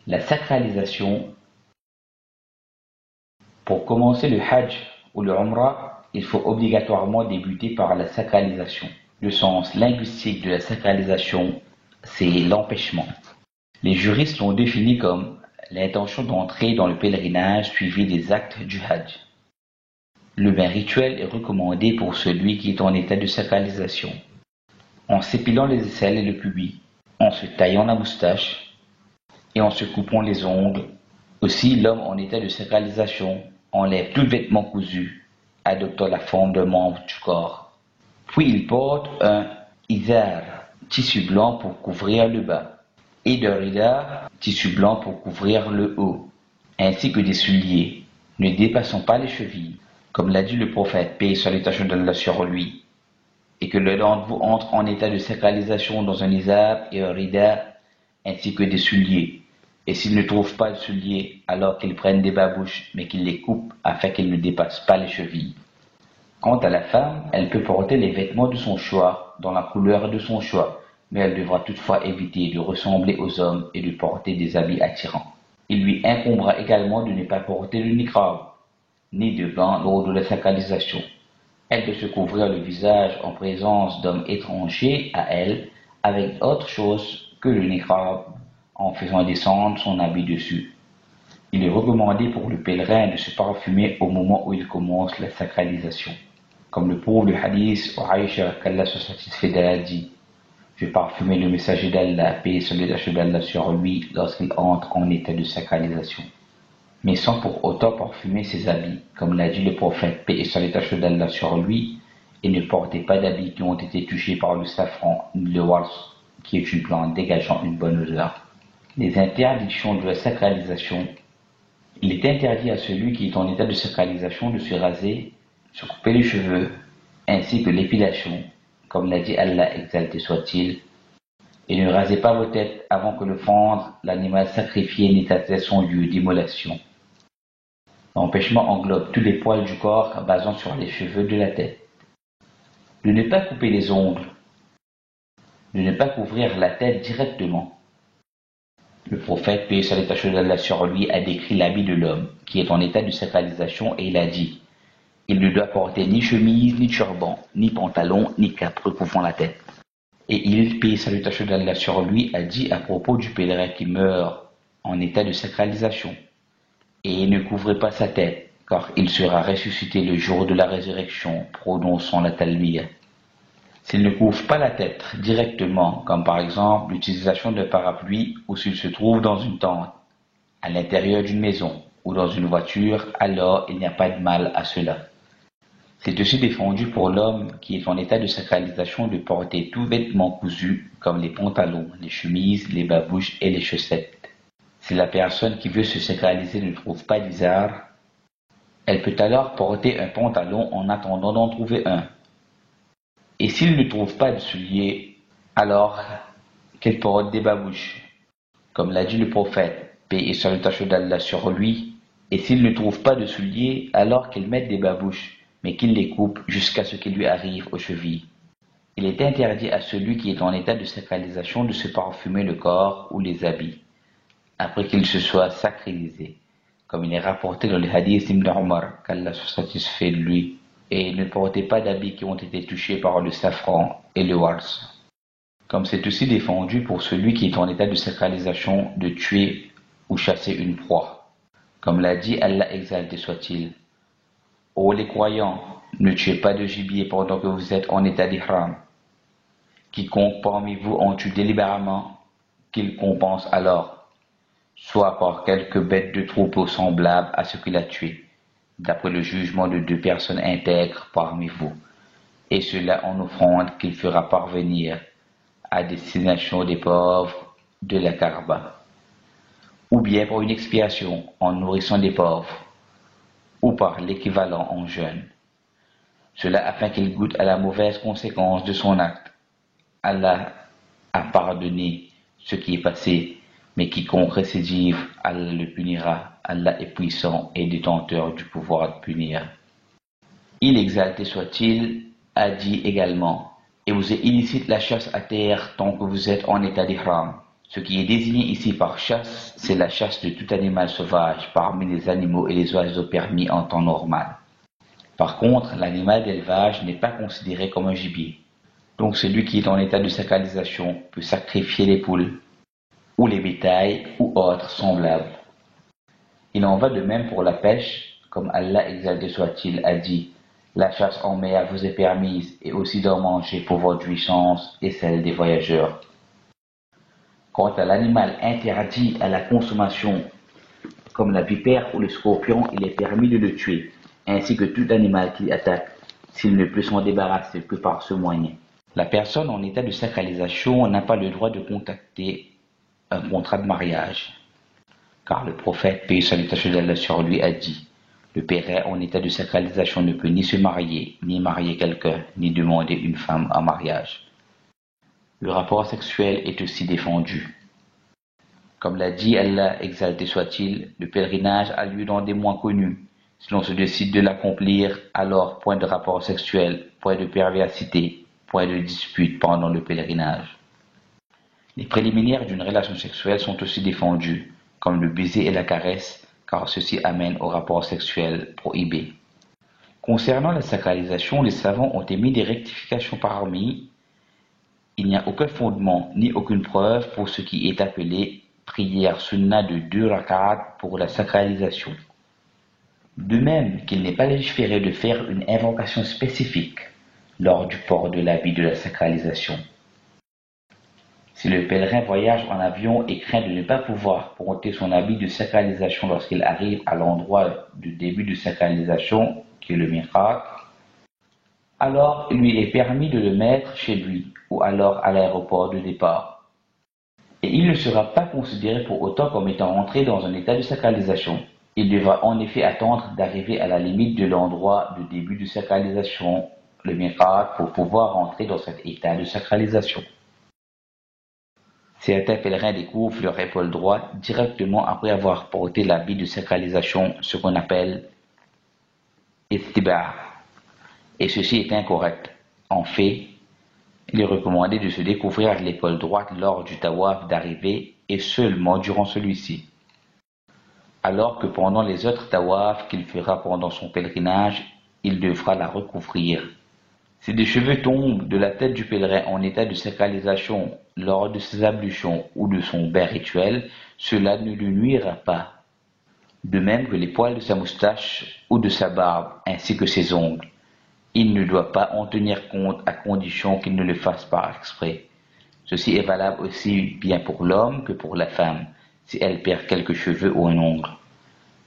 La sacralisation. Pour commencer le Hajj ou le Umrah, il faut obligatoirement débuter par la sacralisation. Le sens linguistique de la sacralisation, c'est l'empêchement. Les juristes l'ont défini comme l'intention d'entrer dans le pèlerinage suivi des actes du Hajj. Le bain rituel est recommandé pour celui qui est en état de sacralisation. En s'épilant les aisselles et le pubis, en se taillant la moustache et en se coupant les ongles. Aussi, l'homme en état de sacralisation enlève tout vêtement cousu, adoptant la forme d'un membre du corps. Puis il porte un izar, tissu blanc pour couvrir le bas, et d'un rida, tissu blanc pour couvrir le haut, ainsi que des souliers, ne dépassant pas les chevilles, comme l'a dit le prophète, paix et salutation d'Allah sur lui, et que l'un d'entre vous entre en état de sacralisation dans un izar et un rida, ainsi que des souliers. Et s'il ne trouve pas de souliers, alors qu'il prenne des babouches, mais qu'il les coupe afin qu'ils ne dépassent pas les chevilles. Quant à la femme, elle peut porter les vêtements de son choix, dans la couleur de son choix, mais elle devra toutefois éviter de ressembler aux hommes et de porter des habits attirants. Il lui incombera également de ne pas porter le niqab, ni de bain lors de la sacralisation. Elle doit se couvrir le visage en présence d'hommes étrangers à elle, avec autre chose que le niqab, en faisant descendre son habit dessus. Il est recommandé pour le pèlerin de se parfumer au moment où il commence la sacralisation. Comme le prouve le hadith où Aïcha, qu'Allah se satisfait d'elle, dit « Je parfumais le messager d'Allah, paix et salutation d'Allah sur lui, lorsqu'il entre en état de sacralisation. » Mais sans pour autant parfumer ses habits, comme l'a dit le prophète, paix et salutation d'Allah sur lui, et ne portez pas d'habits qui ont été touchés par le safran, ni le wars, qui est une plante dégageant une bonne odeur. Les interdictions de la sacralisation. Il est interdit à celui qui est en état de sacralisation de se raser, se couper les cheveux, ainsi que l'épilation, comme l'a dit Allah exalté soit-il, et ne rasez pas vos têtes avant que l'offrande, l'animal sacrifié n'ait atteint son lieu d'immolation. L'empêchement englobe tous les poils du corps basant sur les cheveux de la tête. De ne pas couper les ongles. De ne pas couvrir la tête directement. Le prophète, paix et salutation d'Allah sur lui, a décrit l'habit de l'homme, qui est en état de sacralisation, et il a dit « Il ne doit porter ni chemise, ni turban, ni pantalon, ni cape recouvrant la tête. » Et il, paix et salutation d'Allah sur lui, a dit à propos du pèlerin qui meurt en état de sacralisation « Et ne couvrez pas sa tête, car il sera ressuscité le jour de la résurrection, prononçant la talbiya. » S'il ne couvre pas la tête directement, comme par exemple l'utilisation d'un parapluie ou s'il se trouve dans une tente, à l'intérieur d'une maison ou dans une voiture, alors il n'y a pas de mal à cela. C'est aussi défendu pour l'homme qui est en état de sacralisation de porter tout vêtement cousu, comme les pantalons, les chemises, les babouches et les chaussettes. Si la personne qui veut se sacraliser ne trouve pas d'izar, elle peut alors porter un pantalon en attendant d'en trouver un. Et s'il ne trouve pas de souliers, alors qu'elle porte des babouches, comme l'a dit le prophète, paix et salutation d'Allah sur lui, et s'il ne trouve pas de souliers, alors qu'elle mette des babouches, mais qu'il les coupe jusqu'à ce qu'il lui arrive aux chevilles. Il est interdit à celui qui est en état de sacralisation de se parfumer le corps ou les habits, après qu'il se soit sacralisé, comme il est rapporté dans le hadith d'Ibn Omar, qu'Allah se satisfait de lui. Et ne portez pas d'habits qui ont été touchés par le safran et le wars. Comme c'est aussi défendu pour celui qui est en état de sacralisation de tuer ou chasser une proie. Comme l'a dit Allah exalté soit-il. Ô les croyants, ne tuez pas de gibier pendant que vous êtes en état d'ihram. Quiconque parmi vous en tue délibérément, qu'il compense alors, soit par quelque bête de troupeau semblable à ce qu'il a tué, d'après le jugement de 2 personnes intègres parmi vous, et cela en offrande qu'il fera parvenir à destination des pauvres de la Kaaba, ou bien pour une expiation en nourrissant des pauvres, ou par l'équivalent en jeûne. Cela afin qu'il goûte à la mauvaise conséquence de son acte. Allah a pardonné ce qui est passé, mais quiconque récidive, Allah le punira. Allah est puissant et détenteur du pouvoir de punir. Il exalté soit-il, a dit également, et vous est illicite la chasse à terre tant que vous êtes en état d'ihram, Ce qui est désigné ici par chasse, c'est la chasse de tout animal sauvage parmi les animaux et les oiseaux permis en temps normal. Par contre, l'animal d'élevage n'est pas considéré comme un gibier. Donc celui qui est en état de sacralisation peut sacrifier les poules, ou les bétails, ou autres semblables. Il en va de même pour la pêche, comme Allah exalté soit-il a dit, la chasse en mer vous est permise et aussi d'en manger pour votre jouissance et celle des voyageurs. Quant à l'animal interdit à la consommation, comme la vipère ou le scorpion, il est permis de le tuer, ainsi que tout animal qui attaque, s'il ne peut s'en débarrasser que par ce moyen. La personne en état de sacralisation n'a pas le droit de contacter un contrat de mariage, car le prophète, paix et salutation d'Allah sur lui, a dit « Le père en état de sacralisation ne peut ni se marier, ni marier quelqu'un, ni demander une femme en mariage. » Le rapport sexuel est aussi défendu. Comme l'a dit Allah, exalté soit-il, le pèlerinage a lieu dans des mois connus. Si l'on se décide de l'accomplir, alors point de rapport sexuel, point de perversité, point de dispute pendant le pèlerinage. Les préliminaires d'une relation sexuelle sont aussi défendus, comme le baiser et la caresse, car ceci amène au rapport sexuel prohibé. Concernant la sacralisation, les savants ont émis des rectifications parmi. Il n'y a aucun fondement ni aucune preuve pour ce qui est appelé prière sunna de 2 rak'at pour la sacralisation. De même qu'il n'est pas légiféré de faire une invocation spécifique lors du port de l'habit de la sacralisation. Si le pèlerin voyage en avion et craint de ne pas pouvoir porter son habit de sacralisation lorsqu'il arrive à l'endroit du début de sacralisation, qui est le miqat, alors il lui est permis de le mettre chez lui ou alors à l'aéroport de départ. Et il ne sera pas considéré pour autant comme étant entré dans un état de sacralisation. Il devra en effet attendre d'arriver à la limite de l'endroit de début de sacralisation, le miqat, pour pouvoir entrer dans cet état de sacralisation. Certains pèlerins découvrent leur épaule droite directement après avoir porté l'habit de sacralisation, ce qu'on appelle istiba'. Et ceci est incorrect. En fait, il est recommandé de se découvrir l'épaule droite lors du tawaf d'arrivée et seulement durant celui-ci. Alors que pendant les autres tawafs qu'il fera pendant son pèlerinage, il devra la recouvrir. Si des cheveux tombent de la tête du pèlerin en état de sacralisation lors de ses ablutions ou de son bain rituel, cela ne lui nuira pas. De même que les poils de sa moustache ou de sa barbe, ainsi que ses ongles. Il ne doit pas en tenir compte à condition qu'il ne le fasse pas exprès. Ceci est valable aussi bien pour l'homme que pour la femme, si elle perd quelques cheveux ou un ongle.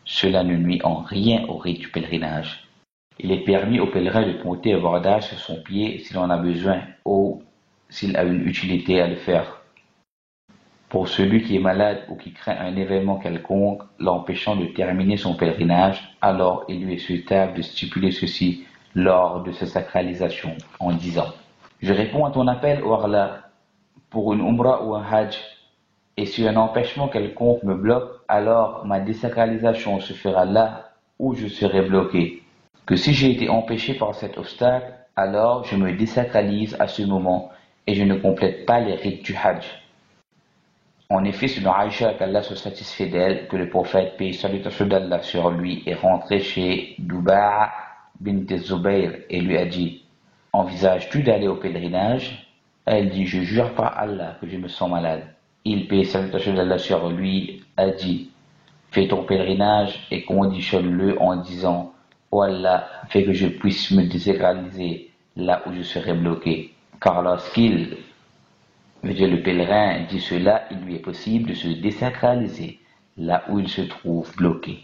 Cela ne nuit en rien au rite du pèlerinage. Il est permis au pèlerin de porter un bordage sur son pied s'il en a besoin ou s'il a une utilité à le faire. Pour celui qui est malade ou qui craint un événement quelconque l'empêchant de terminer son pèlerinage, alors il lui est souhaitable de stipuler ceci lors de sa sacralisation en disant « Je réponds à ton appel, ô Allah, pour une umrah ou un hajj, et si un empêchement quelconque me bloque, alors ma désacralisation se fera là où je serai bloqué. Que si j'ai été empêché par cet obstacle, alors je me désacralise à ce moment et je ne complète pas les rites du hajj. » En effet, c'est dans Aïcha qu'Allah se satisfait d'elle que le prophète, paix et salutation d'Allah sur lui, est rentré chez Duba'a bint Zubayr et lui a dit « Envisages-tu d'aller au pèlerinage ?» Elle dit « Je jure par Allah que je me sens malade. » Il, paix et salutation d'Allah sur lui, a dit « Fais ton pèlerinage et conditionne-le en disant « Oh Allah, fais que je puisse me désacraliser là où je serai bloqué. » Car lorsqu'il, le pèlerin, dit cela, il lui est possible de se désacraliser là où il se trouve bloqué.